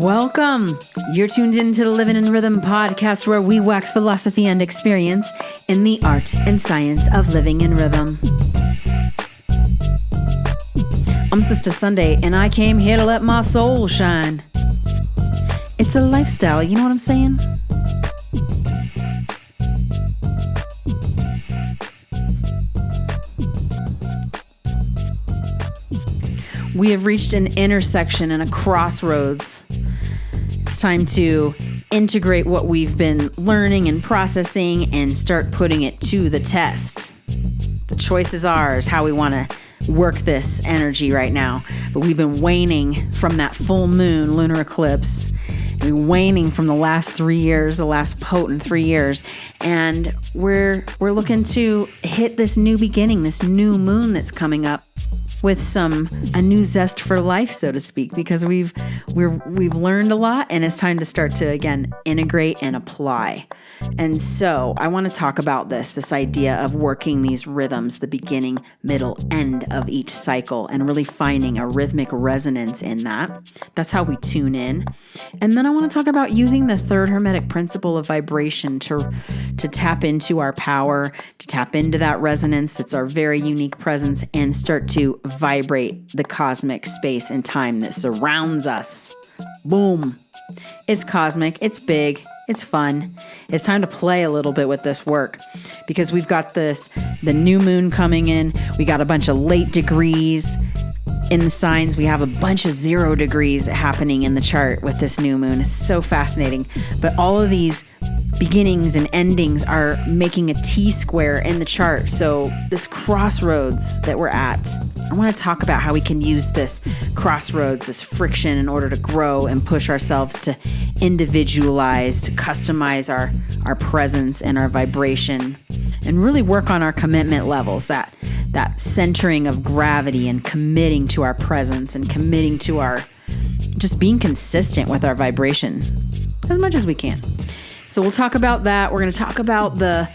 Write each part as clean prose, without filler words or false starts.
Welcome. You're tuned into the Living in Rhythm podcast, where we wax philosophy and experience in the art and science of living in rhythm. I'm Sister Sunday, and I came here to let my soul shine. It's a lifestyle, you know what I'm saying? We have reached an intersection and a crossroads. It's time to integrate what we've been learning and processing and start putting it to the test. The choice is ours, how we want to work this energy right now. But we've been waning from that full moon lunar eclipse. We've been waning from the last 3 years, the last potent 3 years. And we're looking to hit this new beginning, this new moon that's coming up, with a new zest for life, so to speak, because we've learned a lot, and it's time to start to again integrate and apply. And so I want to talk about this idea of working these rhythms, the beginning, middle, end of each cycle, and really finding a rhythmic resonance in that. That's how we tune in. And then I want to talk about using the third hermetic principle of vibration to tap into our power, to tap into that resonance that's our very unique presence, and start to vibrate the cosmic space and time that surrounds us. Boom. It's cosmic. It's big. It's fun. It's time to play a little bit with this work, because we've got the new moon coming in. We got a bunch of late degrees in the signs. We have a bunch of 0 degrees happening in the chart with this new moon. It's so fascinating. But all of these beginnings and endings are making a T-square in the chart. So this crossroads that we're at, I want to talk about how we can use this crossroads, this friction, in order to grow and push ourselves to individualize, to customize our presence and our vibration, and really work on our commitment levels, that centering of gravity and committing to our presence and committing to our just being consistent with our vibration as much as we can. So we'll talk about that. We're going to talk about the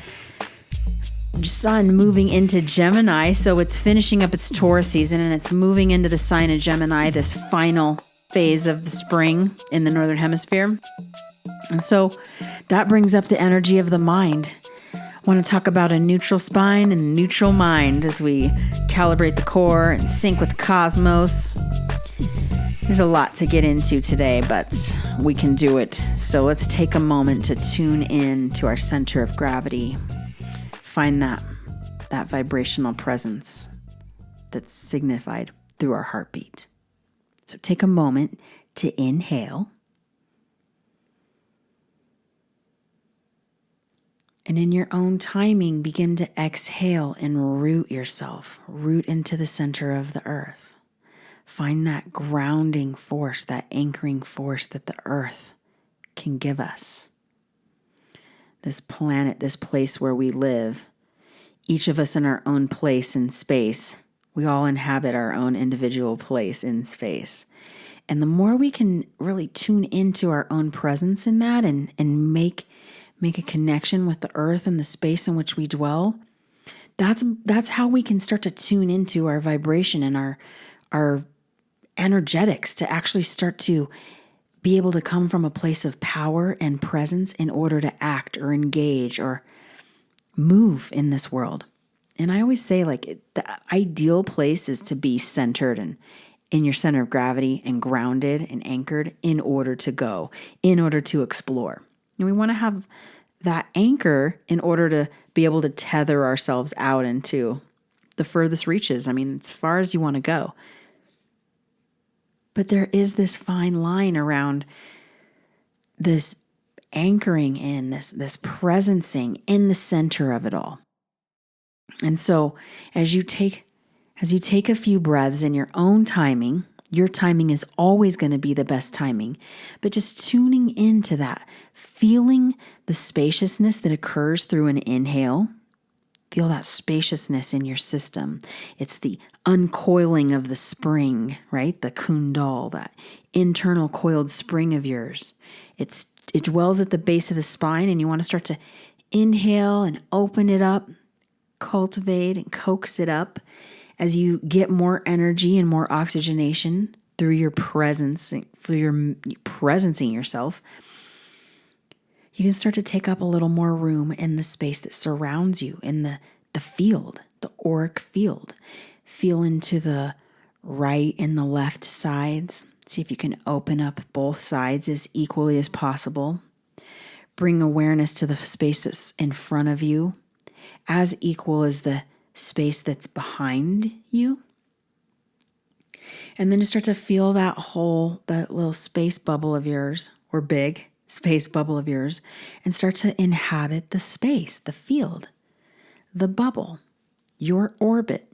sun moving into Gemini. So it's finishing up its Taurus season and it's moving into the sign of Gemini, this final phase of the spring in the Northern Hemisphere. And so that brings up the energy of the mind. I want to talk about a neutral spine and a neutral mind as we calibrate the core and sync with the cosmos. There's a lot to get into today, but we can do it. So let's take a moment to tune in to our center of gravity. Find that vibrational presence that's signified through our heartbeat. So take a moment to inhale. And in your own timing, begin to exhale and root yourself. Root into the center of the earth. Find that grounding force, that anchoring force that the earth can give us. This planet, this place where we live, each of us in our own place in space. We all inhabit our own individual place in space. And the more we can really tune into our own presence in that and make a connection with the earth and the space in which we dwell, that's how we can start to tune into our vibration and our energetics, to actually start to be able to come from a place of power and presence in order to act or engage or move in this world. And I always say, the ideal place is to be centered and in your center of gravity and grounded and anchored in order to go, in order to explore. And we want to have that anchor in order to be able to tether ourselves out into the furthest reaches. I mean, as far as you want to go. But there is this fine line around this anchoring in, this presencing in the center of it all. And so as you take a few breaths in your own timing, your timing is always going to be the best timing, but just tuning into that, feeling the spaciousness that occurs through an inhale. Feel that spaciousness in your system. It's the uncoiling of the spring, right? The kundal, that internal coiled spring of yours. It dwells at the base of the spine, and you want to start to inhale and open it up, cultivate and coax it up as you get more energy and more oxygenation through your presence, for your presencing yourself, you can start to take up a little more room in the space that surrounds you, in the field, the auric field. Feel into the right and the left sides. See if you can open up both sides as equally as possible. Bring awareness to the space that's in front of you, as equal as the space that's behind you. And then just start to feel that little space bubble of yours, or big space bubble of yours, and start to inhabit the space, the field, the bubble, your orbit.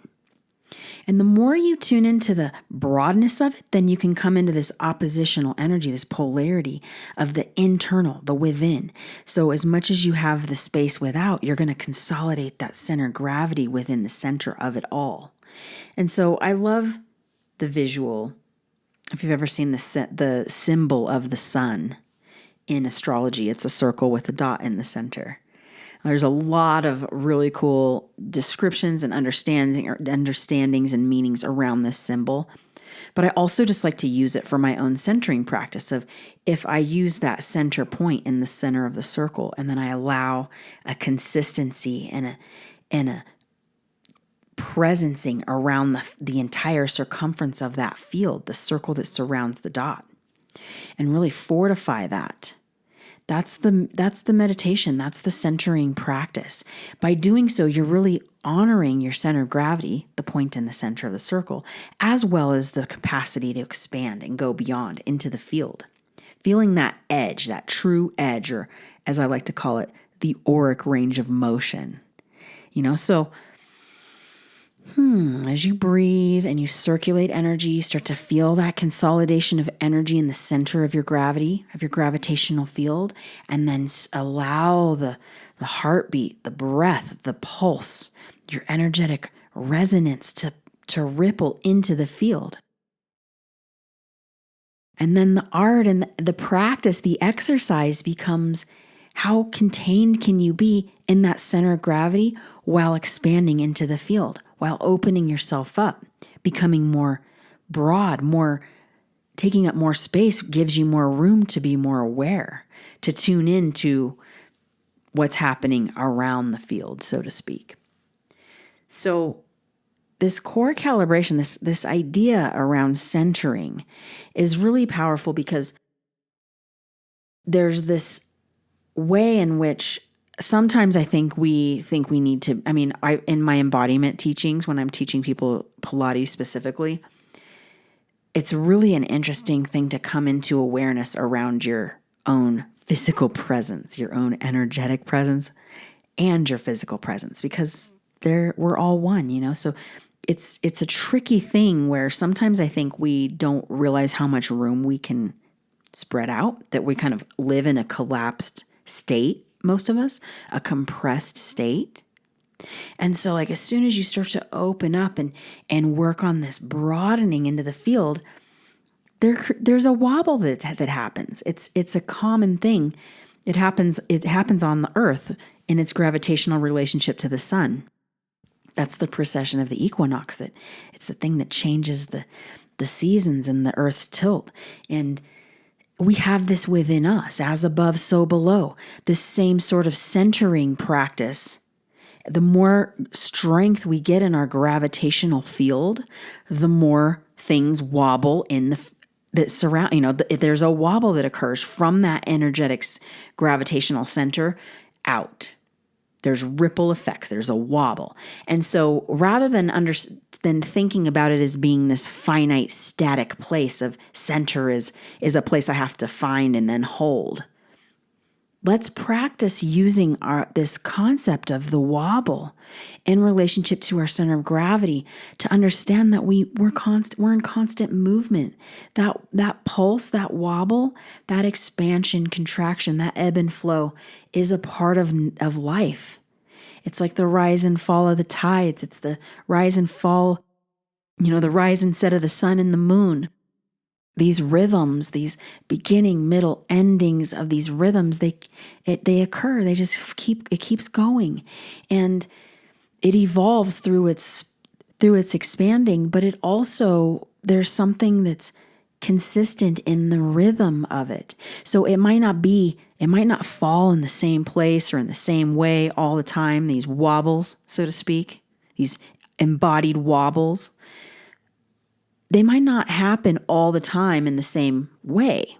And the more you tune into the broadness of it, then you can come into this oppositional energy, this polarity of the internal, the within. So as much as you have the space without, you're going to consolidate that center of gravity within the center of it all. And so I love the visual. If you've ever seen the symbol of the sun in astrology, it's a circle with a dot in the center. There's a lot of really cool descriptions and understandings and meanings around this symbol. But I also just like to use it for my own centering practice of, if I use that center point in the center of the circle, and then I allow a consistency and a presencing around the entire circumference of that field, the circle that surrounds the dot, and really fortify that. That's the meditation. That's the centering practice. By doing so, you're really honoring your center of gravity, the point in the center of the circle, as well as the capacity to expand and go beyond into the field. Feeling that edge, that true edge, or as I like to call it, the auric range of motion. So as you breathe and you circulate energy, start to feel that consolidation of energy in the center of your gravity, of your gravitational field, and then allow the heartbeat, the breath, the pulse, your energetic resonance to ripple into the field. And then the art and the practice, the exercise becomes, how contained can you be in that center of gravity while expanding into the field, while opening yourself up, becoming more broad, taking up more space gives you more room to be more aware, to tune into what's happening around the field, so to speak. So this core calibration, this idea around centering is really powerful, because there's this way in which sometimes I think we need to, in my embodiment teachings, when I'm teaching people Pilates specifically, it's really an interesting thing to come into awareness around your own physical presence, your own energetic presence, and your physical presence, because we're all one, So it's a tricky thing where sometimes I think we don't realize how much room we can spread out, that we kind of live in a collapsed state, most of us, a compressed state. And so as soon as you start to open up and work on this broadening into the field, there's a wobble that happens. It's a common thing. It happens on the earth in its gravitational relationship to the sun. That's the precession of the equinox, that it's the thing that changes the seasons and the earth's tilt. And we have this within us, as above, so below, this same sort of centering practice. The more strength we get in our gravitational field, the more things wobble that surround, there's a wobble that occurs from that energetic gravitational center out. There's ripple effects. There's a wobble. And so rather than thinking about it as being this finite static place of center is a place I have to find and then hold, let's practice using this concept of the wobble in relationship to our center of gravity to understand that we're in constant movement. That pulse, that wobble, that expansion, contraction, that ebb and flow is a part of life. It's like the rise and fall of the tides. It's the rise and fall, the rise and set of the sun and the moon. These rhythms, these beginning, middle, endings of these rhythms, they occur. It keeps going, and it evolves through its expanding. But it also, there's something that's consistent in the rhythm of it. So it might not fall in the same place or in the same way all the time, these wobbles, so to speak, these embodied wobbles. They might not happen all the time in the same way.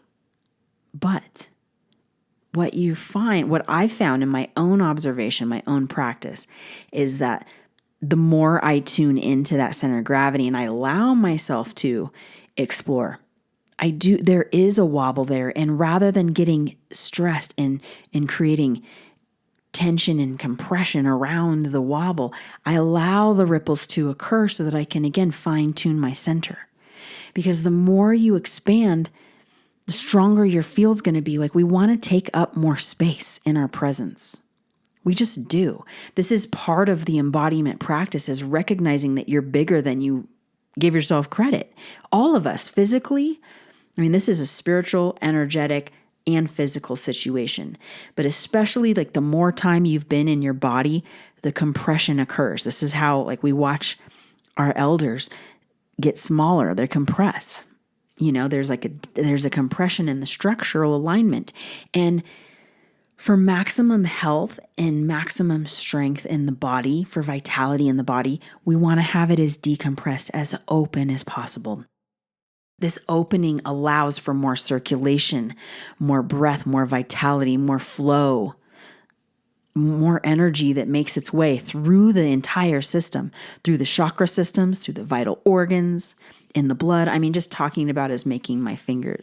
But what I found in my own observation, my own practice, is that the more I tune into that center of gravity and I allow myself to explore, there is a wobble there. And rather than getting stressed and creating tension and compression around the wobble, I allow the ripples to occur so that I can, again, fine tune my center. Because the more you expand, the stronger your field's going to be. Like, we want to take up more space in our presence. We just do. This is part of the embodiment practice, is recognizing that you're bigger than you give yourself credit. All of us physically, this is a spiritual, energetic, and physical situation. But especially like the more time you've been in your body, the compression occurs. This is how we watch our elders get smaller. They compress. There's a compression in the structural alignment. And for maximum health and maximum strength in the body, for vitality in the body, we want to have it as decompressed, as open as possible. This opening allows for more circulation, more breath, more vitality, more flow, more energy that makes its way through the entire system, through the chakra systems, through the vital organs, in the blood. Just talking about is making my finger,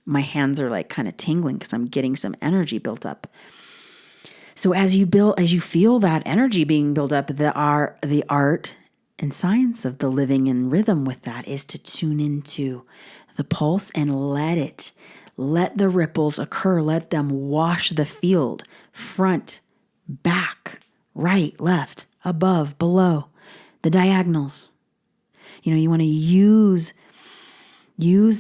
my hands are kind of tingling because I'm getting some energy built up. So as you feel that energy being built up, the art and science of the living in rhythm with that is to tune into the pulse and let the ripples occur. Let them wash the field, front, back, right, left, above, below, the diagonals. You want to use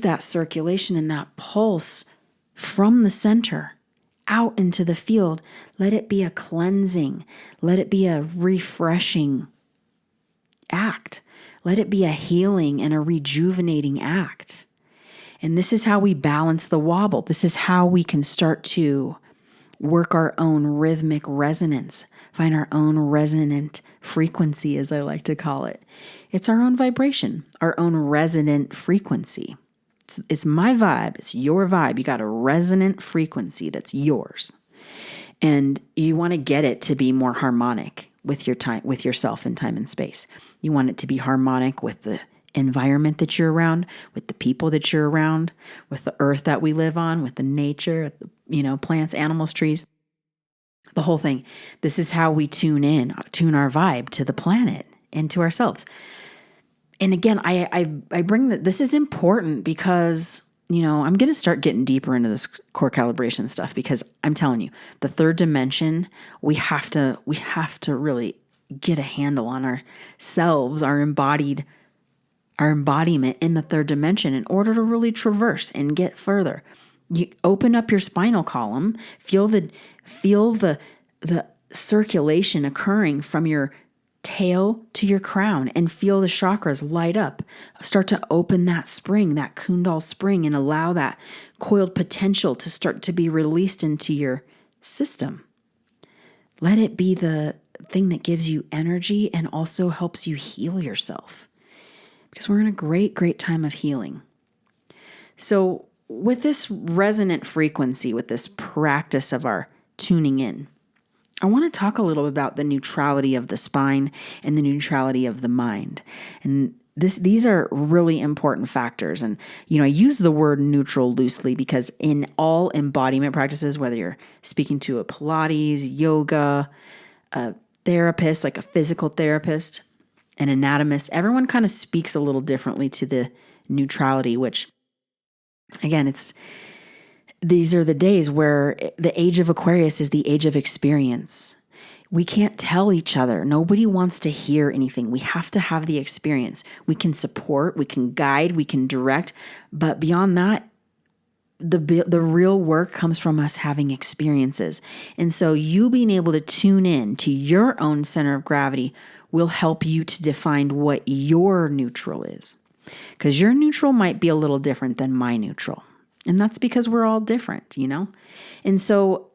that circulation and that pulse from the center out into the field. Let it be a cleansing. Let it be a refreshing act. Let it be a healing and a rejuvenating act. And this is how we balance the wobble. This is how we can start to work our own rhythmic resonance, find our own resonant frequency, as I like to call it. It's our own vibration, our own resonant frequency. It's my vibe. It's your vibe. You got a resonant frequency that's yours. And you want to get it to be more harmonic with your time, with yourself in time and space. You want it to be harmonic with the environment that you're around, with the people that you're around, with the earth that we live on, with the nature, plants, animals, trees, the whole thing. This is how we tune our vibe to the planet and to ourselves. And again, I bring that. This is important because, I'm going to start getting deeper into this core calibration stuff, because I'm telling you, the third dimension, we have to really get a handle on ourselves, our embodiment in the third dimension in order to really traverse and get further. You open up your spinal column, feel the circulation occurring from your tail to your crown, and feel the chakras light up. Start to open that spring, that kundal spring, and allow that coiled potential to start to be released into your system. Let it be the thing that gives you energy and also helps you heal yourself, because we're in a great, great time of healing. So with this resonant frequency, with this practice of our tuning in, I want to talk a little bit about the neutrality of the spine and the neutrality of the mind. And these are really important factors. And, I use the word neutral loosely because in all embodiment practices, whether you're speaking to a Pilates, yoga, a therapist, like a physical therapist, an anatomist, everyone kind of speaks a little differently to the neutrality, which, again, these are the days where the age of Aquarius is the age of experience. We can't tell each other. Nobody wants to hear anything. We have to have the experience. We can support, we can guide, we can direct. But beyond that, the real work comes from us having experiences. And so you being able to tune in to your own center of gravity will help you to define what your neutral is. because your neutral might be a little different than my neutral. And that's because we're all different, And so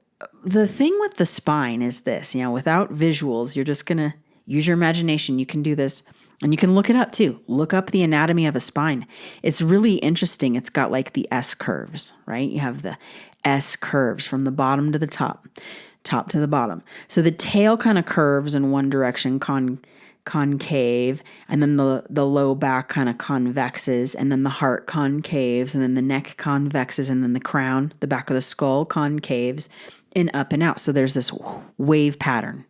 the thing with the spine is this, without visuals, you're just going to use your imagination. You can do this and you can look it up too. Look up the anatomy of a spine. It's really interesting. It's got like the S curves, right? You have the S curves from the bottom to the top to the bottom. So the tail kind of curves in one direction, concave, and then the low back kind of convexes, and then the heart concaves, and then the neck convexes, and then the crown, the back of the skull concaves, and up and out. So there's this wave pattern.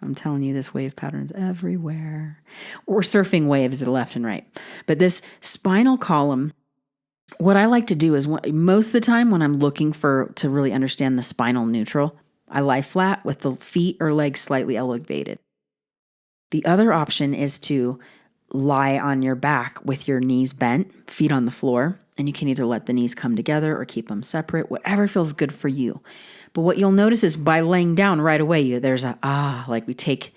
I'm telling you, this wave pattern is everywhere. We're surfing waves to the left and right. But this spinal column, what I like to do is most of the time when I'm looking to really understand the spinal neutral, I lie flat with the feet or legs slightly elevated. The other option is to lie on your back with your knees bent, feet on the floor, and you can either let the knees come together or keep them separate, whatever feels good for you. But what you'll notice is by laying down right away, there's like we take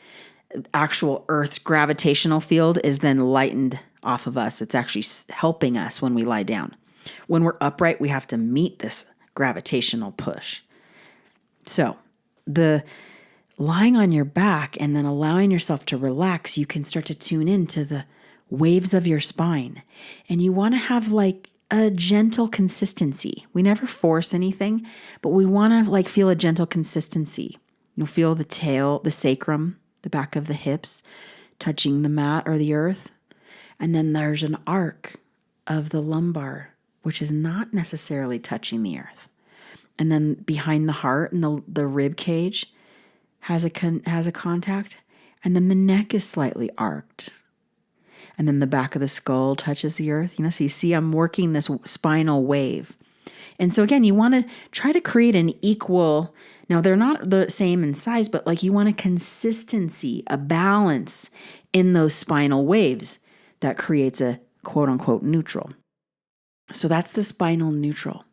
actual Earth's gravitational field is then lightened off of us. It's actually helping us when we lie down. When we're upright, we have to meet this gravitational push. So the lying on your back and then allowing yourself to relax, you can start to tune into the waves of your spine. And you want to have like a gentle consistency. We never force anything, but we want to feel a gentle consistency. You'll feel the tail, the sacrum, the back of the hips touching the mat or the earth. And then there's an arc of the lumbar, which is not necessarily touching the earth. And then behind the heart and the rib cage has a contact. And then the neck is slightly arced. And then the back of the skull touches the earth. So you see I'm working this spinal wave. And so again, you want to try to create an equal, now they're not the same in size, but you want a consistency, a balance in those spinal waves that creates a quote unquote neutral. So that's the spinal neutral.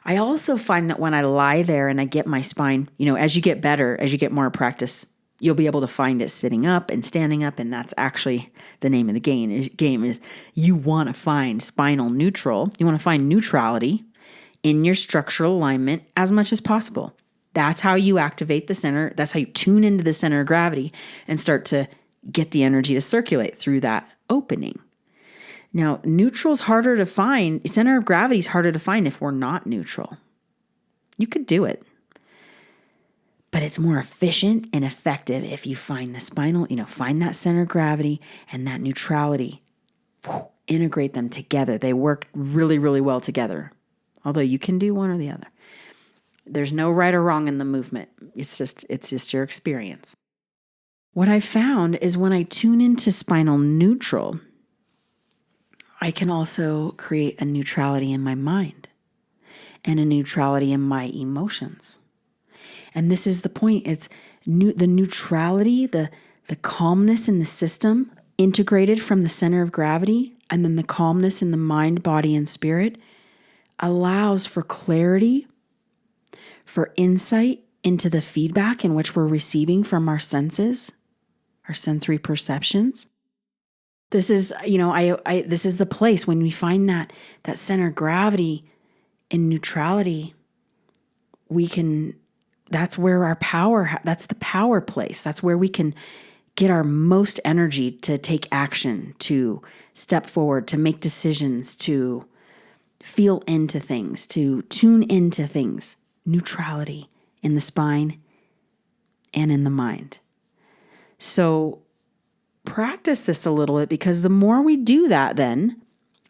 I also find that when I lie there and I get my spine, as you get better, as you get more practice, you'll be able to find it sitting up and standing up. And that's actually the name of the game is you want to find spinal neutral. You want to find neutrality in your structural alignment as much as possible. That's how you activate the center. That's how you tune into the center of gravity and start to get the energy to circulate through that opening. Now, neutral's harder to find. Center of gravity is harder to find if we're not neutral. You could do it. But it's more efficient and effective if you find the spinal, find that center of gravity and that neutrality. Integrate them together. They work really, really well together. Although you can do one or the other. There's no right or wrong in the movement. It's just your experience. What I found is when I tune into spinal neutral, I can also create a neutrality in my mind and a neutrality in my emotions. And this is the point. It's the neutrality, the calmness in the system integrated from the center of gravity, and then the calmness in the mind, body, and spirit allows for clarity, for insight into the feedback in which we're receiving from our senses, our sensory perceptions. This is, this is the place when we find that center of gravity in neutrality, that's where our power, that's the power place. That's where we can get our most energy to take action, to step forward, to make decisions, to feel into things, to tune into things. Neutrality in the spine and in the mind. So practice this a little bit, because the more we do that, then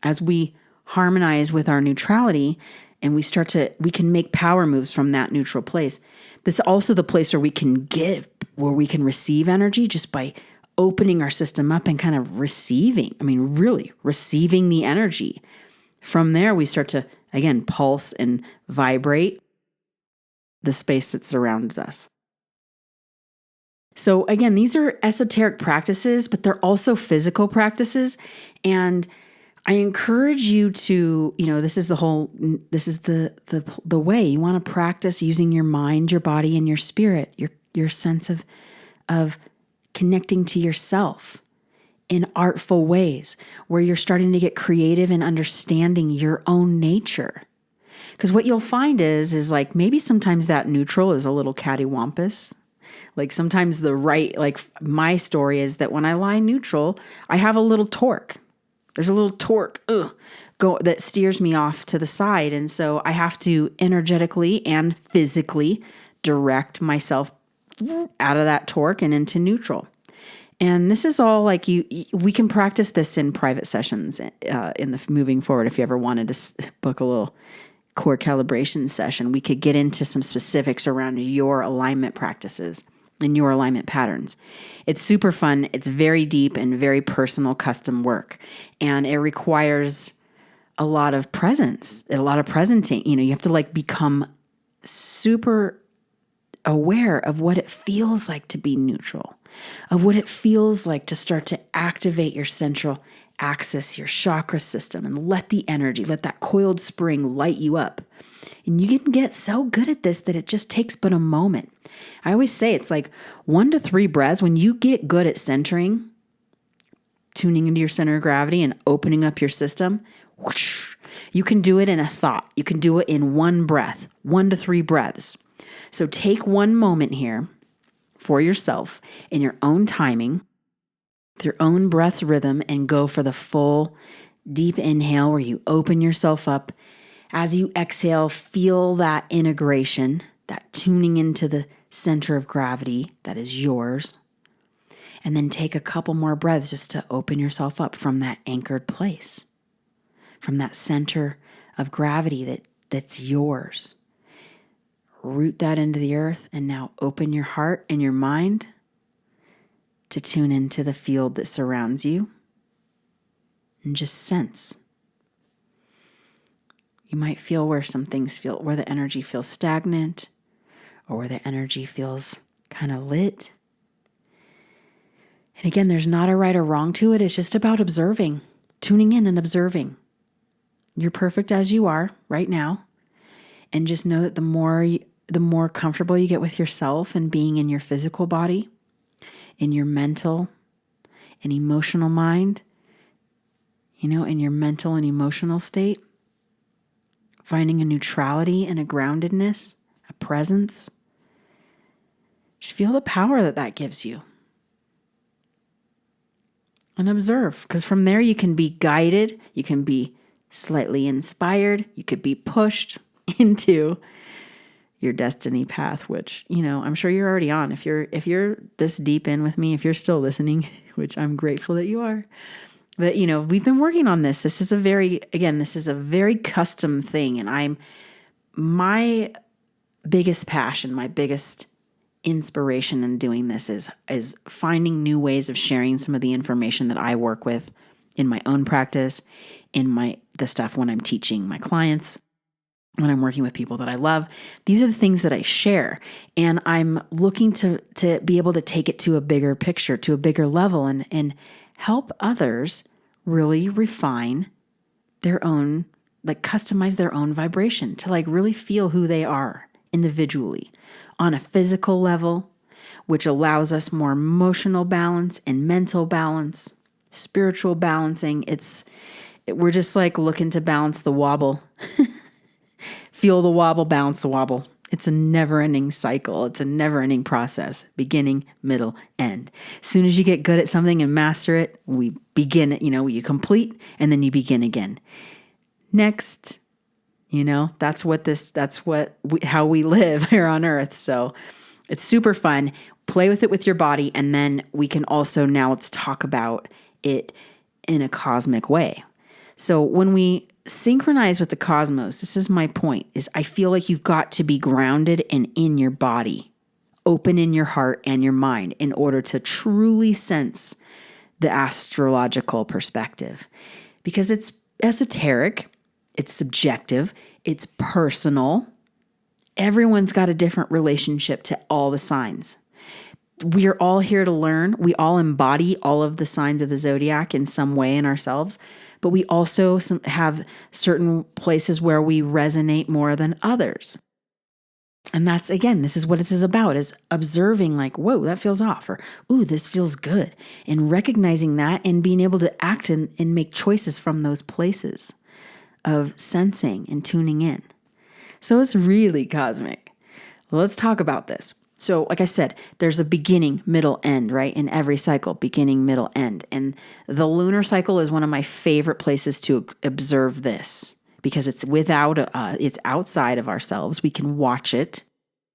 as we harmonize with our neutrality and we can make power moves from that neutral place. This is also the place where we can where we can receive energy just by opening our system up and kind of receiving. Really receiving the energy. From there, we start to, again, pulse and vibrate the space that surrounds us. So again, these are esoteric practices, but they're also physical practices. And I encourage you to, this is the way you want to practice using your mind, your body, and your spirit, your sense of connecting to yourself in artful ways where you're starting to get creative in understanding your own nature. Because what you'll find is like maybe sometimes that neutral is a little cattywampus. Like sometimes the right, like my story is that when I lie neutral, I have a little torque. There's a little torque that steers me off to the side. And so I have to energetically and physically direct myself out of that torque and into neutral. And this is all like we can practice this in private sessions in the moving forward. If you ever wanted to book a little core calibration session, we could get into some specifics around your alignment practices and your alignment patterns. It's super fun. It's very deep and very personal custom work. And it requires a lot of presence, a lot of presenting. You have to like become super aware of what it feels like to be neutral, of what it feels like to start to activate your central axis, your chakra system, and let the energy, let that coiled spring light you up. And you can get so good at this that it just takes but a moment. I always say it's like 1 to 3 breaths. When you get good at centering, tuning into your center of gravity and opening up your system, whoosh, you can do it in a thought. You can do it in one breath, 1 to 3 breaths. So take one moment here for yourself in your own timing, with your own breath's rhythm, and go for the full deep inhale where you open yourself up. As you exhale, feel that integration, that tuning into the center of gravity that is yours. And then take a couple more breaths just to open yourself up from that anchored place, from that center of gravity that's yours. Root that into the earth, and now open your heart and your mind to tune into the field that surrounds you and just sense. You might feel where some things where the energy feels stagnant or where the energy feels kind of lit. And again, there's not a right or wrong to it. It's just about observing, tuning in and observing. You're perfect as you are right now. And just know that the more comfortable you get with yourself and being in your physical body, in your mental and emotional mind, in your mental and emotional state, finding a neutrality and a groundedness, a presence, just feel the power that gives you. And observe, because from there you can be guided, you can be slightly inspired, you could be pushed into your destiny path, which, I'm sure you're already on. If you're this deep in with me, if you're still listening, which I'm grateful that you are. But, we've been working on this. This is a very custom thing. And my biggest passion, my biggest inspiration in doing this is finding new ways of sharing some of the information that I work with in my own practice, in the stuff when I'm teaching my clients, when I'm working with people that I love. These are the things that I share. And I'm looking to be able to take it to a bigger picture, to a bigger level, and help others really refine their own, customize their own vibration to really feel who they are individually on a physical level, which allows us more emotional balance and mental balance, spiritual balancing. We're just looking to balance the wobble. Feel the wobble, balance the wobble. It's a never-ending cycle. It's a never-ending process, beginning, middle, end. As soon as you get good at something and master it, we begin it, you complete, and then you begin again. Next, how we live here on Earth. So it's super fun. Play with it with your body, and then we can also, now let's talk about it in a cosmic way. So when we synchronize with the cosmos, this is my point, is I feel like you've got to be grounded and in your body, open in your heart and your mind in order to truly sense the astrological perspective. Because it's esoteric, it's subjective, it's personal. Everyone's got a different relationship to all the signs. We are all here to learn. We all embody all of the signs of the zodiac in some way in ourselves, but we also have certain places where we resonate more than others. And that's, again, this is what it is about, is observing like, whoa, that feels off, or, ooh, this feels good. And recognizing that and being able to act and make choices from those places of sensing and tuning in. So it's really cosmic. Let's talk about this. So like I said, there's a beginning, middle, end, right? In every cycle, beginning, middle, end. And the lunar cycle is one of my favorite places to observe this, because it's it's outside of ourselves. We can watch it.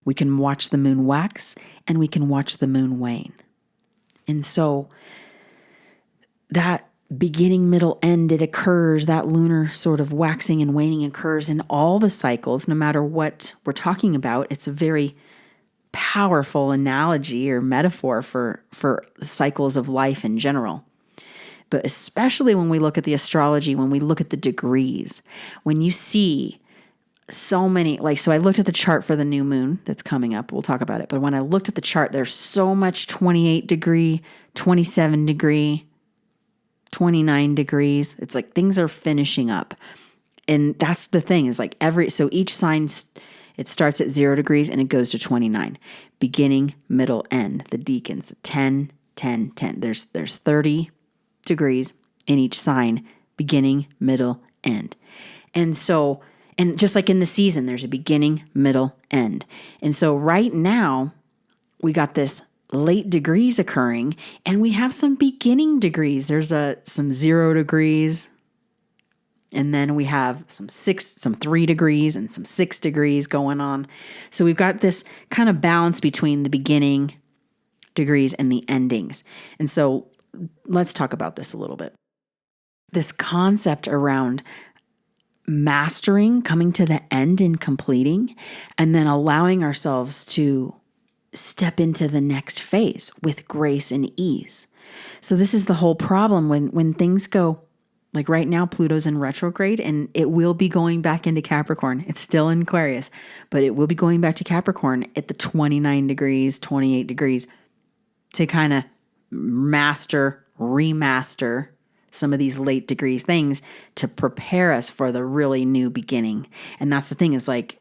We can watch the moon wax, and we can watch the moon wane. And so that beginning, middle, end, it occurs, that lunar sort of waxing and waning occurs in all the cycles, no matter what we're talking about. It's a very powerful analogy or metaphor for cycles of life in general. But especially when we look at the astrology, when we look at the degrees, when you see so many, like, so I looked at the chart for the new moon that's coming up. We'll talk about it. But when I looked at the chart, there's so much 28 degree, 27 degree, 29 degrees. It's like things are finishing up. And that's the thing, is like so each sign, it starts at 0 degrees and it goes to 29. Beginning, middle, end. The deacons, 10, 10, 10. There's 30 degrees in each sign, beginning, middle, end. And so, and just like in the season, there's a beginning, middle, end. And so right now, we got this late degrees occurring, and we have some beginning degrees. There's some 0 degrees, and then we have some 3 degrees and some 6 degrees going on. So we've got this kind of balance between the beginning degrees and the endings. And so let's talk about this a little bit. This concept around mastering, coming to the end and completing, and then allowing ourselves to step into the next phase with grace and ease. So this is the whole problem when things go, like right now, Pluto's in retrograde, and it will be going back into Capricorn. It's still in Aquarius, but it will be going back to Capricorn at the 29 degrees, 28 degrees to kind of remaster some of these late degree things to prepare us for the really new beginning. And that's the thing, is like,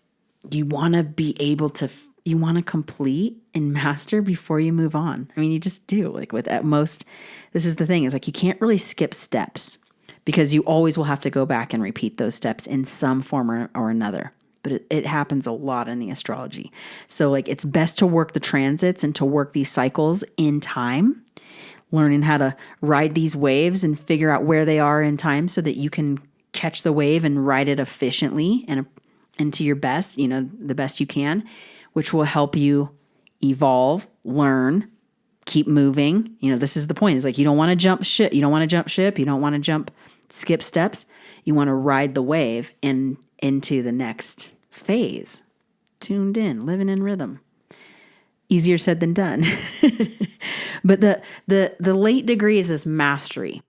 you want to be able to, you want to complete and master before you move on. I mean, you just do. Like with at most, this is the thing, is like, you can't really skip steps, because you always will have to go back and repeat those steps in some form or another. But it happens a lot in the astrology. So like, it's best to work the transits and to work these cycles in time, learning how to ride these waves and figure out where they are in time so that you can catch the wave and ride it efficiently and to your best, the best you can, which will help you evolve, learn, keep moving. This is the point. It's like, you don't want to jump ship. You don't want to skip steps. You want to ride the wave and into the next phase. Tuned in, living in rhythm. Easier said than done. But the late degrees is mastery.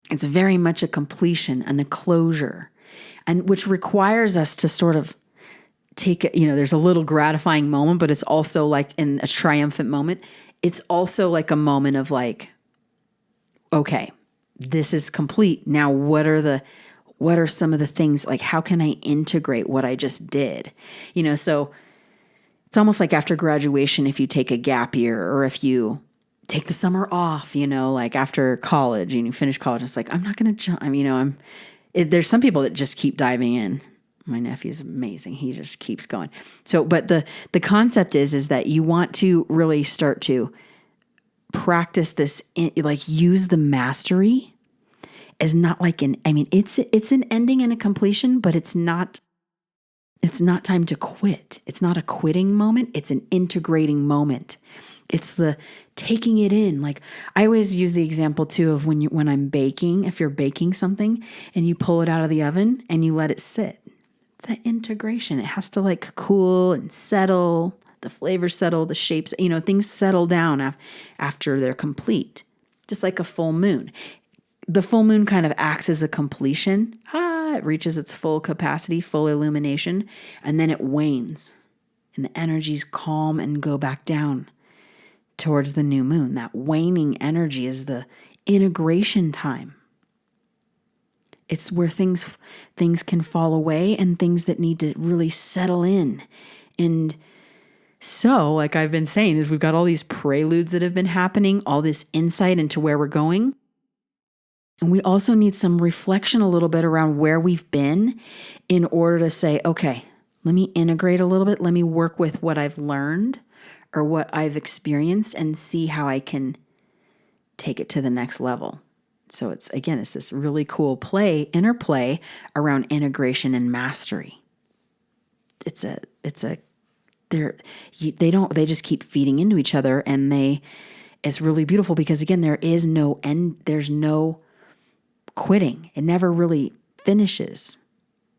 It's very much a completion and a closure, and which requires us to sort of take, there's a little gratifying moment, but it's also like in a triumphant moment. It's also like a moment of like, okay, this is complete. Now, what are some of the things, like, how can I integrate what I just did? So it's almost like after graduation, if you take a gap year, or if you take the summer off, like after college and you finish college, it's like, I'm not going to jump. There's some people that just keep diving in. My nephew's amazing. He just keeps going. So, but the concept is that you want to really start to practice this, like use the mastery as not like it's an ending and a completion, but it's not time to quit. It's not a quitting moment. It's an integrating moment. It's the taking it in. Like, I always use the example too of when I'm baking, if you're baking something and you pull it out of the oven and you let it sit, it's that integration. It has to like cool and settle, the flavors settle, the shapes, things settle down after they're complete. Just like a full moon. The full moon kind of acts as a completion. It reaches its full capacity, full illumination, and then it wanes. And the energies calm and go back down towards the new moon. That waning energy is the integration time. It's where things can fall away and things that need to really settle in And so, like I've been saying, is we've got all these preludes that have been happening, all this insight into where we're going. And we also need some reflection a little bit around where we've been in order to say, okay, let me integrate a little bit. Let me work with what I've learned or what I've experienced and see how I can take it to the next level. So it's this really cool interplay around integration and mastery. They just keep feeding into each other, and it's really beautiful because again, there is no end. There's no quitting. It never really finishes.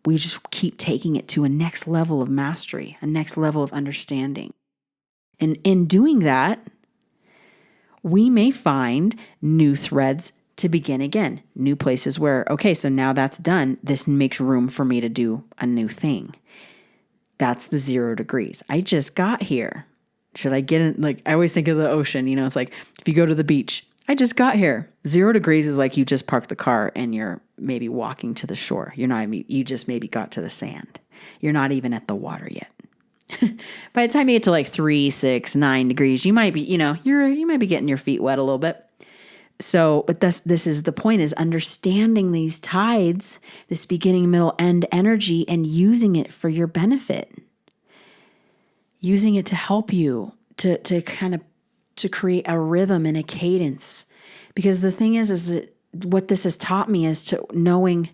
We just keep taking it to a next level of mastery, a next level of understanding. And in doing that, we may find new threads to begin again, new places where, okay, so now that's done. This makes room for me to do a new thing. That's the 0 degrees. I just got here. Should I get in? Like, I always think of the ocean, it's like if you go to the beach, I just got here. 0 degrees is like you just parked the car and you're maybe walking to the shore. You just maybe got to the sand. You're not even at the water yet. By the time you get to like 3, 6, 9 degrees, you might be, you might be getting your feet wet a little bit. So, but this is the point, is understanding these tides, this beginning, middle, end energy, and using it for your benefit. Using it to help you to create a rhythm and a cadence. Because the thing is that what this has taught me is to knowing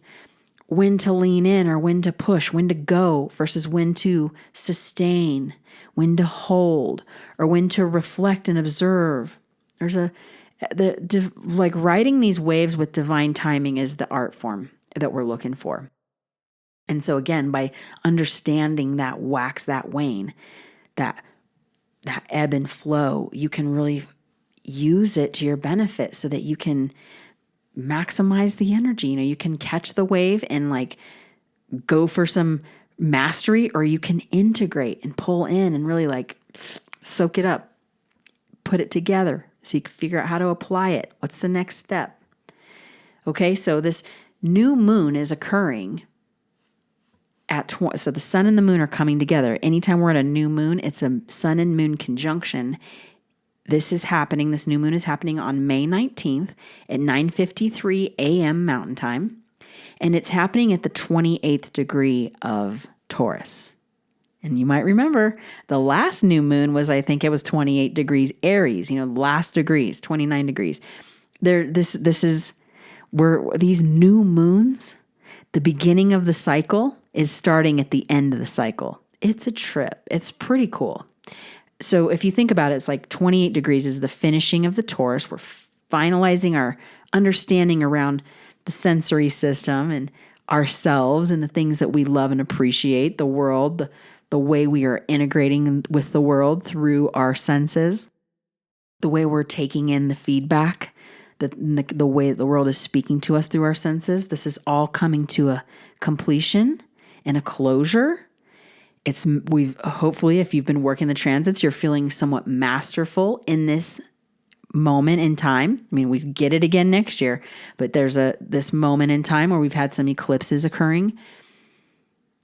when to lean in or when to push, when to go versus when to sustain, when to hold, or when to reflect and observe. Like riding these waves with divine timing is the art form that we're looking for. And so again, by understanding that wax, that wane, that ebb and flow, you can really use it to your benefit so that you can maximize the energy. You can catch the wave and like go for some mastery, or you can integrate and pull in and really like soak it up, put it together so you can figure out how to apply it. What's the next step? Okay, so this new moon is occurring so the sun and the moon are coming together. Anytime we're at a new moon, it's a sun and moon conjunction. This new moon is happening on May 19th at 9:53 a.m. Mountain Time. And it's happening at the 28th degree of Taurus. And you might remember the last new moon was, I think it was 28 degrees Aries, last degrees, 29 degrees. This is where these new moons, the beginning of the cycle is starting at the end of the cycle. It's a trip. It's pretty cool. So if you think about it, it's like 28 degrees is the finishing of the Taurus. We're finalizing our understanding around the sensory system and ourselves and the things that we love and appreciate, the world, the way we are integrating with the world through our senses, the way we're taking in the feedback, the way the world is speaking to us through our senses. This is all coming to a completion and a closure. Hopefully, if you've been working the transits, you're feeling somewhat masterful in this moment in time. I mean, we get it again next year, but there's this moment in time where we've had some eclipses occurring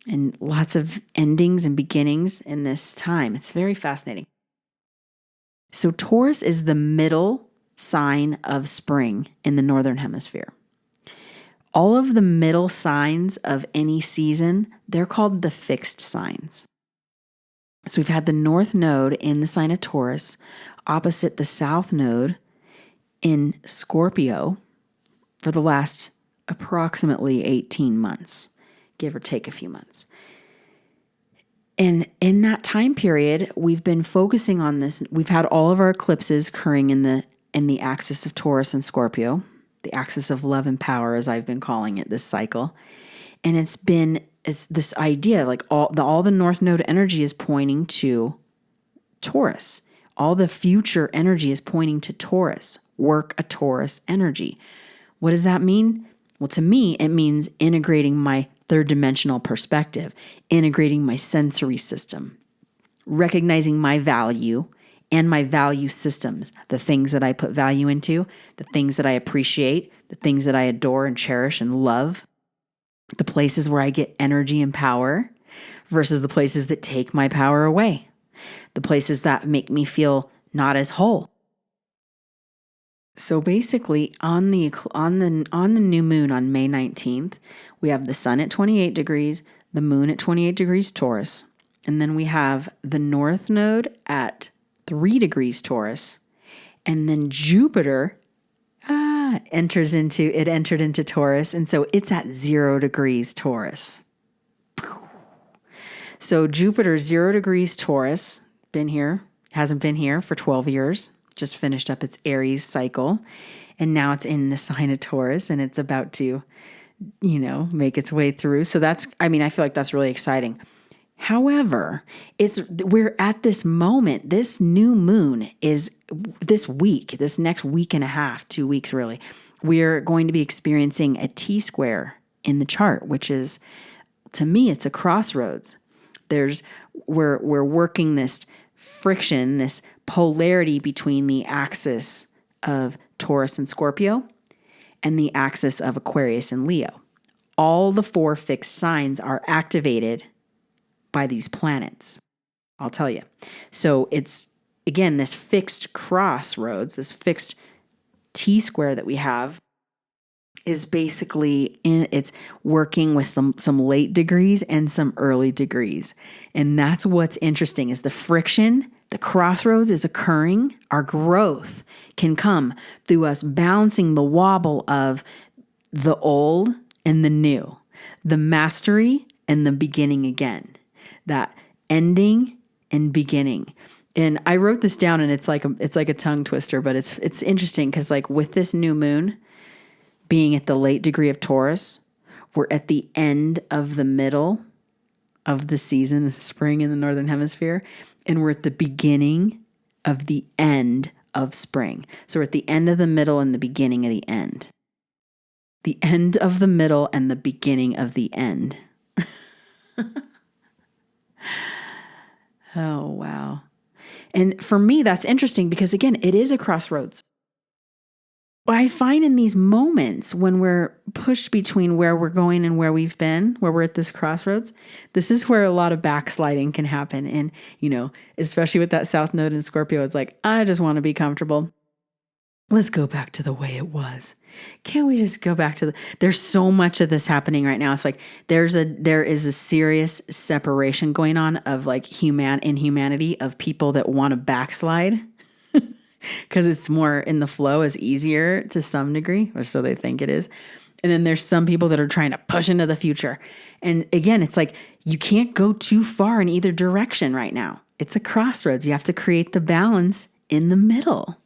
and lots of endings and beginnings in this time. It's very fascinating. So Taurus is the middle sign of spring in the Northern Hemisphere. All of the middle signs of any season, they're called the fixed signs. So we've had the North Node in the sign of Taurus opposite the South Node in Scorpio for the last approximately 18 months, give or take a few months. And in that time period, we've been focusing on this. We've had all of our eclipses occurring in the axis of Taurus and Scorpio, the axis of love and power, as I've been calling it this cycle. And it's this idea, like all the North Node energy is pointing to Taurus. All the future energy is pointing to Taurus. Work a Taurus energy. What does that mean? Well, to me, it means integrating my third dimensional perspective, integrating my sensory system, recognizing my value and my value systems, the things that I put value into, the things that I appreciate, the things that I adore and cherish and love, the places where I get energy and power, versus the places that take my power away, the places that make me feel not as whole. So basically on the new moon on May 19th, we have the sun at 28 degrees, the moon at 28 degrees Taurus, and then we have the north node at 3 degrees Taurus, and then Jupiter entered into Taurus, and so it's at 0 degrees Taurus. So Jupiter 0 degrees Taurus, hasn't been here for 12 years, just finished up its Aries cycle, and now it's in the sign of Taurus, and it's about to, make its way through. So I feel like that's really exciting. However, we're at this moment, this new moon is this next week and a half, 2 weeks really, we're going to be experiencing a T-square in the chart, which is, to me, it's a crossroads. We're working this friction, this polarity between the axis of Taurus and Scorpio and the axis of Aquarius and Leo. All the 4 fixed signs are activated by these planets, I'll tell you. So it's, again, this fixed crossroads, this fixed T-square that we have is basically it's working with some late degrees and some early degrees. And that's what's interesting is the friction, the crossroads is occurring. Our growth can come through us balancing the wobble of the old and the new, the mastery and the beginning again, that ending and beginning. And I wrote this down, and it's like a tongue twister, but it's interesting because like with this new moon being at the late degree of Taurus, we're at the end of the middle of the season, the spring in the Northern Hemisphere, and we're at the beginning of the end of spring. So we're at the end of the middle and the beginning of the end. The end of the middle and the beginning of the end. Oh, wow. And for me, that's interesting because, again, it is a crossroads. I find in these moments when we're pushed between where we're going and where we've been, where we're at this crossroads, this is where a lot of backsliding can happen. And, especially with that South Node in Scorpio, it's like, I just want to be comfortable. Let's go back to the way it was. Can't we just go back to there's so much of this happening right now. It's like there is a serious separation going on of like humanity of people that want to backslide because it's more in the flow, is easier to some degree, or so they think it is. And then there's some people that are trying to push into the future. And again, it's like you can't go too far in either direction right now. It's a crossroads. You have to create the balance in the middle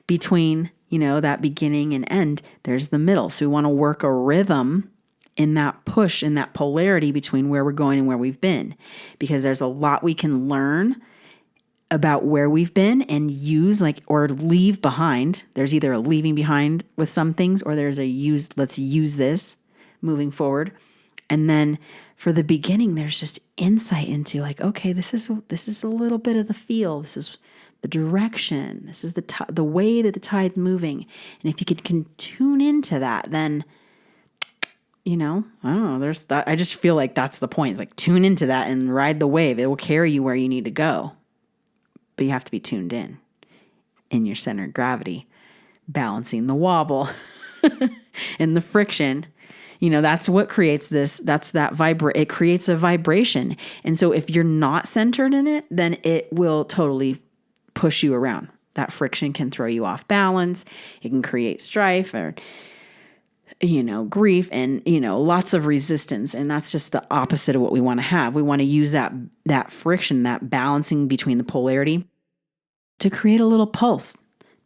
between, that beginning and end. There's the middle. So we want to work a rhythm in that push, in that polarity between where we're going and where we've been, because there's a lot we can learn about where we've been and use or leave behind. There's either a leaving behind with some things, or there's let's use this moving forward. And then for the beginning, there's just insight into okay, this is a little bit of the feel. This is the direction. This is the way that the tide's moving. And if you can tune into that, then, I don't know, there's that. I just feel like that's the point. It's like tune into that and ride the wave. It will carry you where you need to go. But you have to be tuned in your center of gravity, balancing the wobble and the friction. That's what creates this. It creates a vibration. And so if you're not centered in it, then it will totally push you around. That friction can throw you off balance. It can create strife or, grief and, lots of resistance. And that's just the opposite of what we want to have. We want to use that friction, that balancing between the polarity to create a little pulse,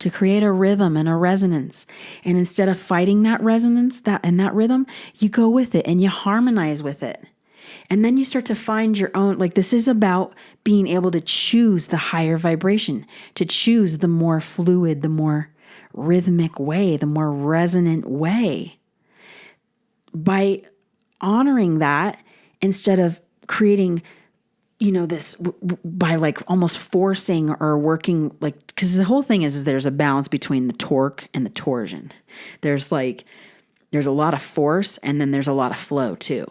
to create a rhythm and a resonance. And instead of fighting that resonance, that rhythm, you go with it and you harmonize with it. And then you start to find your own, this is about being able to choose the higher vibration, to choose the more fluid, the more rhythmic way, the more resonant way. By honoring that, instead of creating, this by almost forcing or working, because the whole thing is there's a balance between the torque and the torsion. There's There's a lot of force, and then there's a lot of flow too.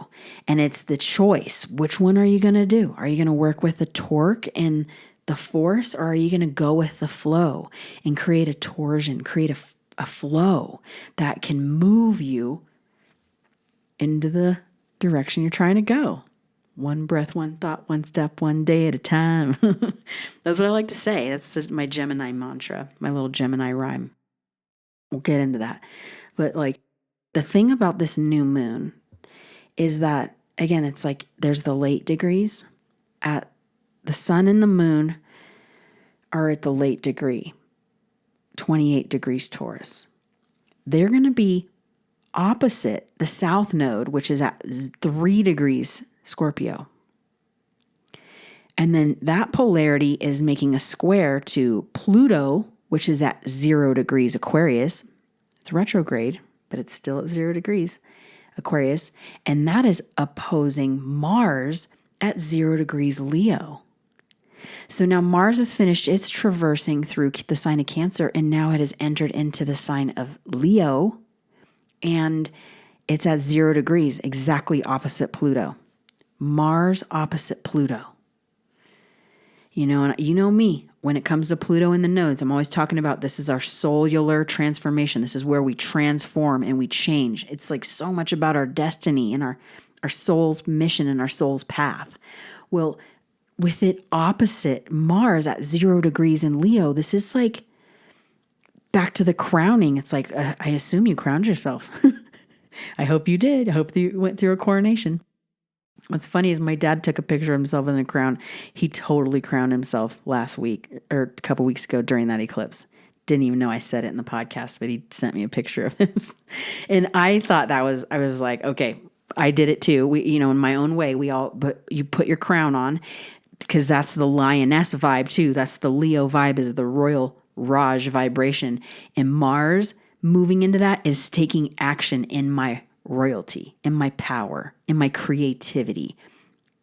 And it's the choice. Which one are you going to do? Are you going to work with the torque and the force, or are you going to go with the flow and create a torsion, create a flow that can move you into the direction you're trying to go? One breath, one thought, one step, one day at a time. That's what I like to say. That's my Gemini mantra, my little Gemini rhyme. We'll get into that. But like, the thing about this new moon is that, again, it's like there's the late degrees. At the sun and the moon are at the late degree, 28 degrees Taurus. They're going to be opposite the south node, which is at 3 degrees Scorpio. And then that polarity is making a square to Pluto, which is at 0 degrees Aquarius. It's retrograde, but it's still at 0 degrees Aquarius. And that is opposing Mars at 0 degrees Leo. So now Mars has finished its traversing through the sign of Cancer, and now it has entered into the sign of Leo, and it's at 0 degrees, exactly opposite Pluto. Mars opposite Pluto. And you know me, when it comes to Pluto and the nodes, I'm always talking about this is our solar transformation. This is where we transform and we change. It's like so much about our destiny and our soul's mission and our soul's path. Well, with it opposite Mars at 0 degrees in Leo, this is like back to the crowning. It's like, I assume you crowned yourself. I hope you did. I hope you went through a coronation. What's funny is my dad took a picture of himself in the crown. He totally crowned himself last week or a couple weeks ago during that eclipse. Didn't even know I said it in the podcast, but he sent me a picture of him. And I thought I was like, okay, I did it too. We, in my own way, but you put your crown on because that's the lioness vibe too. That's the Leo vibe, is the royal Raj vibration. And Mars moving into that is taking action in my royalty, in my power, in my creativity,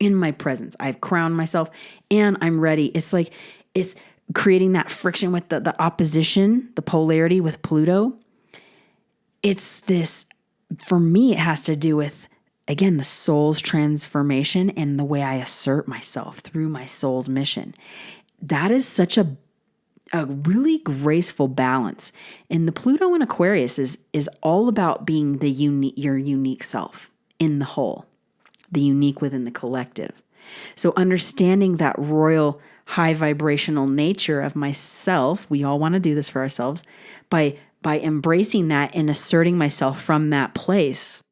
in my presence. I've crowned myself and I'm ready. It's like, it's creating that friction with the opposition, the polarity with Pluto. It's this, for me, it has to do with, again, the soul's transformation and the way I assert myself through my soul's mission. That is such a really graceful balance. And the Pluto in Aquarius is all about being your unique self in the whole, the unique within the collective. So understanding that royal high vibrational nature of myself, we all want to do this for ourselves, by embracing that and asserting myself from that place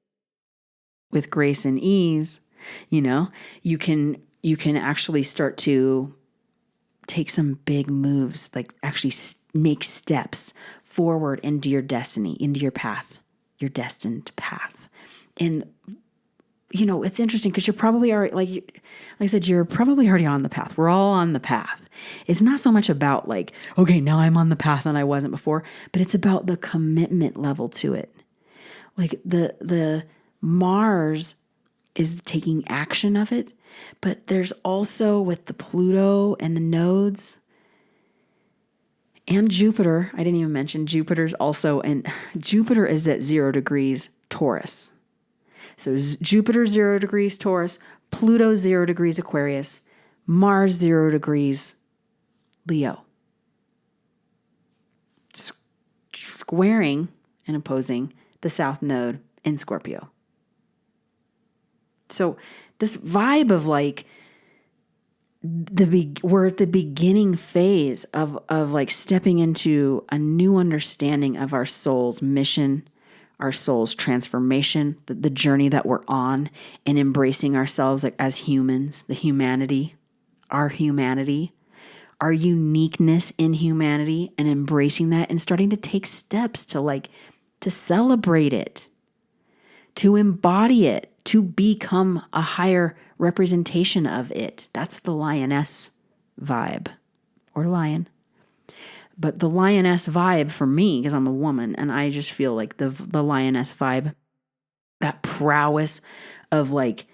with grace and ease, you can actually start to take some big moves, like actually make steps forward into your destiny, into your path, your destined path. And, it's interesting because you're probably already, like I said, you're probably already on the path. We're all on the path. It's not so much about like, okay, now I'm on the path and I wasn't before, but it's about the commitment level to it. Like the Mars is taking action of it. But there's also, with the Pluto and the nodes and Jupiter, I didn't even mention Jupiter's also, and Jupiter is at 0 degrees Taurus. So Jupiter 0 degrees Taurus, Pluto 0 degrees Aquarius, Mars 0 degrees Leo. Squaring and opposing the south node in Scorpio. So this vibe of like we're at the beginning phase of like stepping into a new understanding of our soul's mission, our soul's transformation, the journey that we're on, and embracing ourselves like as humans, the humanity, our uniqueness in humanity, and embracing that and starting to take steps to celebrate it, to embody it, to become a higher representation of it. That's the lioness vibe, or lion. But the lioness vibe for me, because I'm a woman, and I just feel like the lioness vibe, that prowess of like,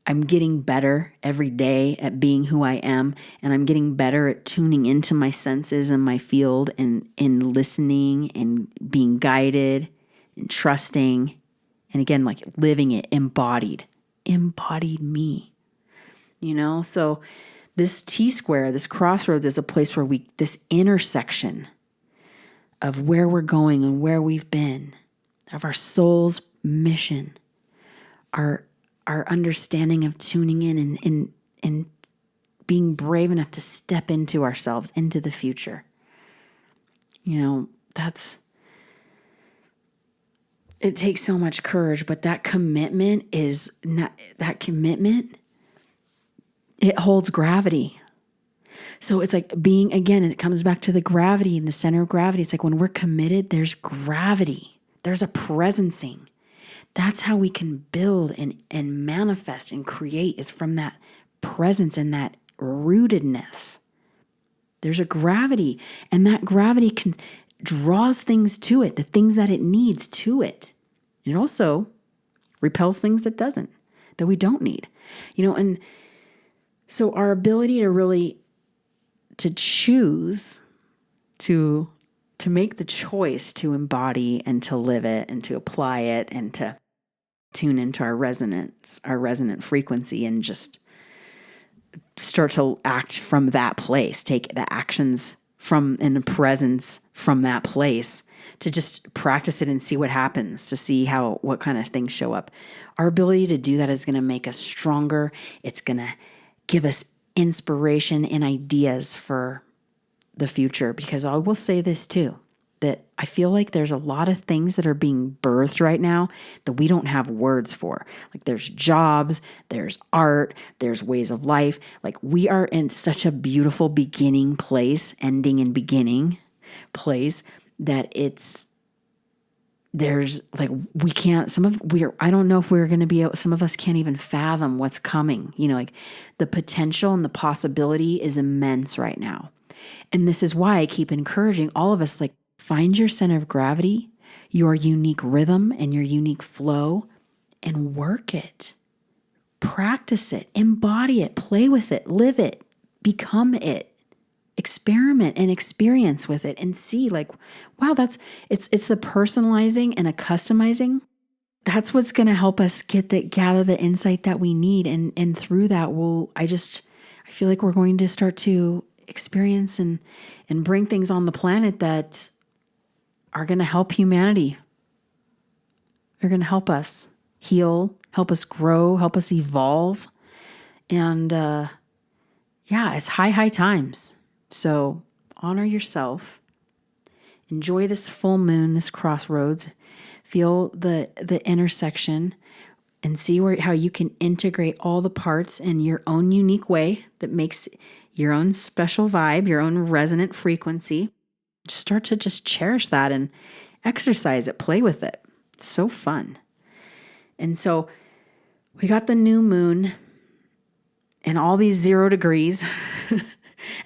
I'm getting better every day at being who I am, and I'm getting better at tuning into my senses and my field and listening and being guided and trusting And again, like living it, embodied me, So this T-square, this crossroads is a place where this intersection of where we're going and where we've been, of our soul's mission, our understanding of tuning in and being brave enough to step into ourselves, into the future. It takes so much courage, but that commitment, it holds gravity. So it's like it comes back to the gravity and the center of gravity. It's like when we're committed, there's gravity. There's a presencing. That's how we can build and manifest and create, is from that presence and that rootedness. There's a gravity, and that gravity draws things to it, the things that it needs to it. It also repels things that we don't need, and so our ability to choose to make the choice to embody and to live it and to apply it and to tune into our resonant frequency, and just start to act from that place, take the actions in the presence from that place, to just practice it and see what happens, to see what kind of things show up. Our ability to do that is going to make us stronger. It's going to give us inspiration and ideas for the future, because I will say this too, that I feel like there's a lot of things that are being birthed right now that we don't have words for. Like there's jobs, there's art, there's ways of life. Like we are in such a beautiful beginning place, ending and beginning place, that there's like, I don't know if we're going to be able, some of us can't even fathom what's coming. Like the potential and the possibility is immense right now. And this is why I keep encouraging all of us, like, find your center of gravity, your unique rhythm and your unique flow, and work it. Practice it, embody it, play with it, live it, become it, experiment and experience with it, and see like, wow, it's the personalizing and a customizing. That's what's going to help us gather the insight that we need. And through that, I feel like we're going to start to experience and bring things on the planet that are going to help humanity. They're going to help us heal, help us grow, help us evolve. And it's high times. So honor yourself. Enjoy this full moon, this crossroads. Feel the intersection and see how you can integrate all the parts in your own unique way that makes your own special vibe, your own resonant frequency. Start to just cherish that and exercise it, play with it. It's so fun. And so we got the new moon and all these 0 degrees.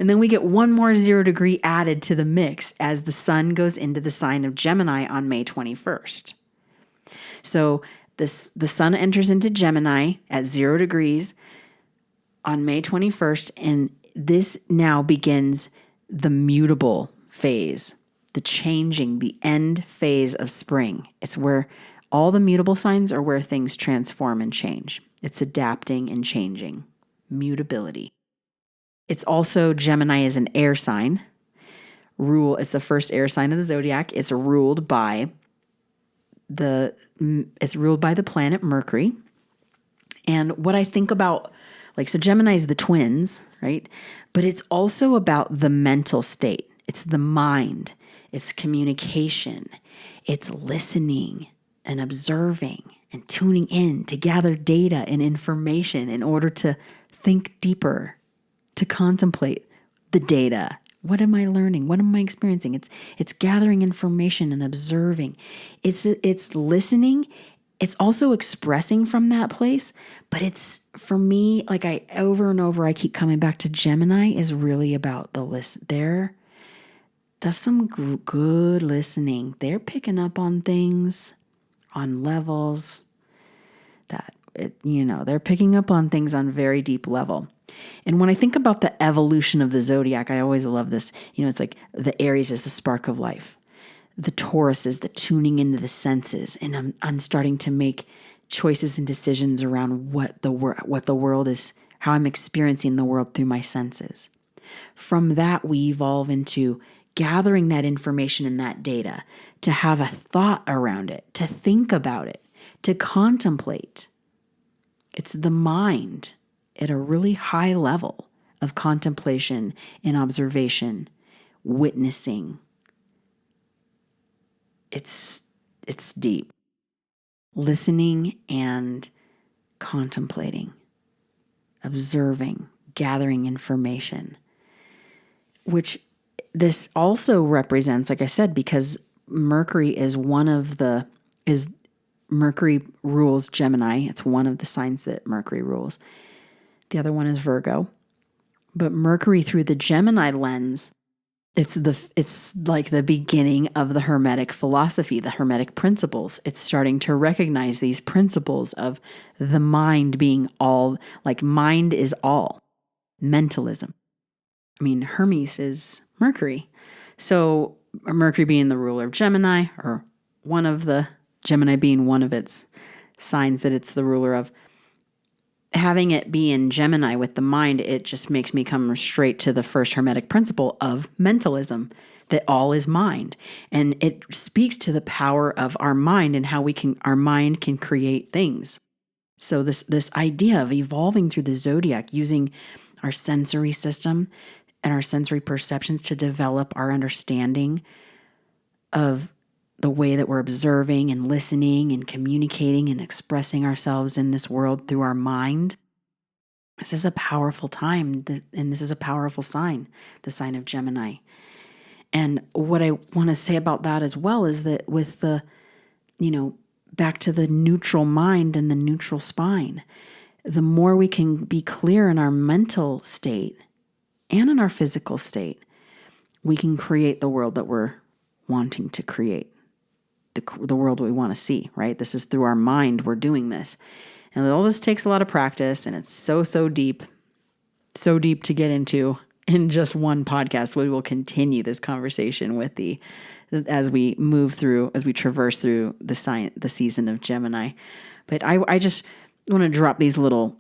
And then we get one more 0 degree added to the mix as the sun goes into the sign of Gemini on May 21st. So the sun enters into Gemini at 0 degrees on May 21st, and this now begins the mutable phase, the changing, the end phase of spring. It's where all the mutable signs are where things transform and change. It's adapting and changing, mutability. It's also, Gemini is an air sign. It's the first air sign of the zodiac. It's ruled by the planet Mercury. And what I think about, so Gemini is the twins, right? But it's also about the mental state. It's the mind. It's communication. It's listening and observing and tuning in to gather data and information in order to think deeper, to contemplate the data. What am I learning? What am I experiencing? It's gathering information and observing. It's listening. It's also expressing from that place. But it's, for me, over and over, I keep coming back to Gemini is really about the listen. There does some good listening. They're picking up on things, on levels they're picking up on things on very deep level. And when I think about the evolution of the zodiac, I always love this. It's like the Aries is the spark of life. The Taurus is the tuning into the senses, and I'm starting to make choices and decisions around what the world is, how I'm experiencing the world through my senses. From that, we evolve into gathering that information and that data to have a thought around it, to think about it, to contemplate. It's the mind at a really high level of contemplation and observation, witnessing. It's deep. Listening and contemplating, observing, gathering information, which this also represents, like I said, because Mercury Mercury rules Gemini. It's one of the signs that Mercury rules. The other one is Virgo. But Mercury through the Gemini lens, it's like the beginning of the Hermetic philosophy, the Hermetic principles. It's starting to recognize these principles of the mind being all, like mind is all, mentalism. I mean, Hermes is Mercury. So Mercury being the ruler of Gemini, or one of the Gemini being one of its signs that it's the ruler of, having it be in Gemini with the mind, it just makes me come straight to the first Hermetic principle of mentalism, that all is mind. And it speaks to the power of our mind and how our mind can create things. So this idea of evolving through the zodiac, using our sensory system and our sensory perceptions to develop our understanding of the way that we're observing and listening and communicating and expressing ourselves in this world through our mind. This is a powerful time, and this is a powerful sign, the sign of Gemini. And what I want to say about that as well is that with the, back to the neutral mind and the neutral spine, the more we can be clear in our mental state and in our physical state, we can create the world that we're wanting to create. The world we want to see, right? This is through our mind we're doing this. And all this takes a lot of practice, and it's so deep to get into in just one podcast. We will continue this conversation as we traverse through the season of Gemini. But I just want to drop these little,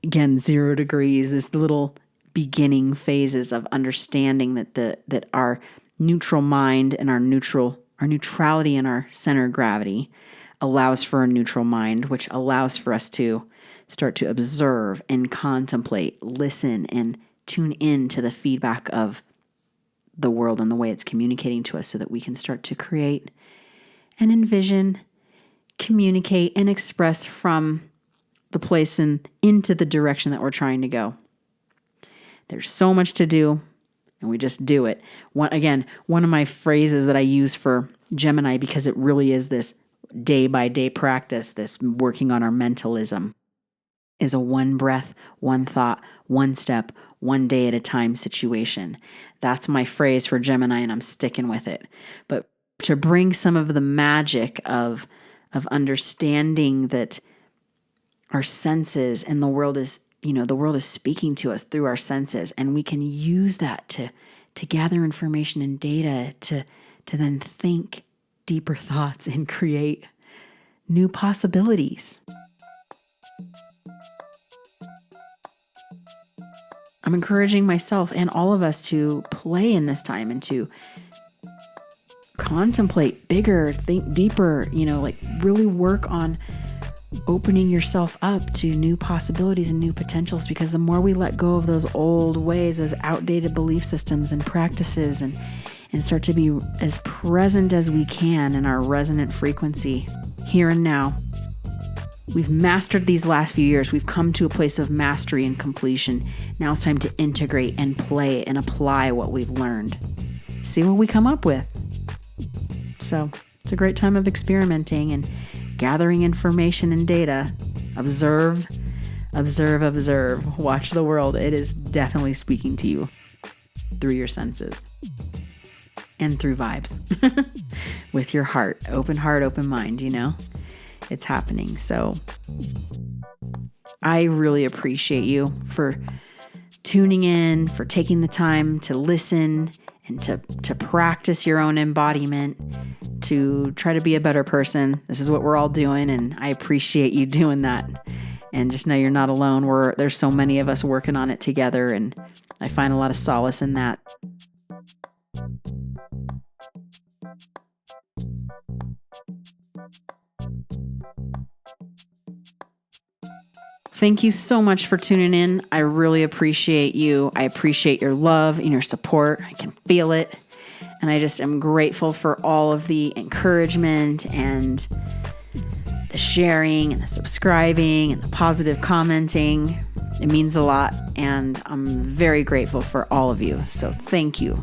again, 0 degrees, this little beginning phases of understanding that our neutral mind and our neutrality in our center of gravity allows for a neutral mind, which allows for us to start to observe and contemplate, listen, and tune in to the feedback of the world and the way it's communicating to us, so that we can start to create and envision, communicate, and express from the place and into the direction that we're trying to go. There's so much to do, and we just do it. One of my phrases that I use for Gemini, because it really is this day-by-day practice, this working on our mentalism, is a one breath, one thought, one step, one day at a time situation. That's my phrase for Gemini, and I'm sticking with it. But to bring some of the magic of understanding that our senses and the world is speaking to us through our senses, and we can use that to gather information and data to then think deeper thoughts and create new possibilities. I'm encouraging myself and all of us to play in this time and to contemplate bigger, think deeper, really work on opening yourself up to new possibilities and new potentials, because the more we let go of those old ways, those outdated belief systems and practices, and start to be as present as we can in our resonant frequency here and now. We've mastered these last few years. We've come to a place of mastery and completion. Now it's time to integrate and play and apply what we've learned. See what we come up with. So it's a great time of experimenting and gathering information and data. Observe. Watch the world. It is definitely speaking to you through your senses and through vibes with your heart, open mind, it's happening. So I really appreciate you for tuning in, for taking the time to listen and to practice your own embodiment to try to be a better person. This is what we're all doing, and I appreciate you doing that. And just know you're not alone. There's so many of us working on it together, and I find a lot of solace in that. Thank you so much for tuning in. I really appreciate you. I appreciate your love and your support. I can feel it. And I just am grateful for all of the encouragement and the sharing and the subscribing and the positive commenting. It means a lot. And I'm very grateful for all of you. So thank you.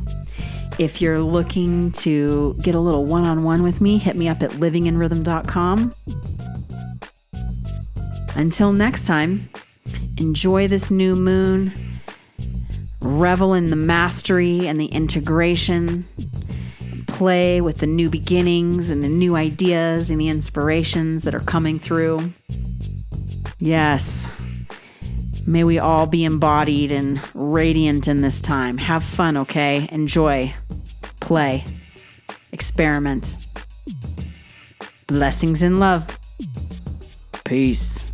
If you're looking to get a little one-on-one with me, hit me up at livinginrhythm.com. Until next time, enjoy this new moon, revel in the mastery and the integration, play with the new beginnings and the new ideas and the inspirations that are coming through. Yes, may we all be embodied and radiant in this time. Have fun, okay? Enjoy, play, experiment. Blessings and love. Peace.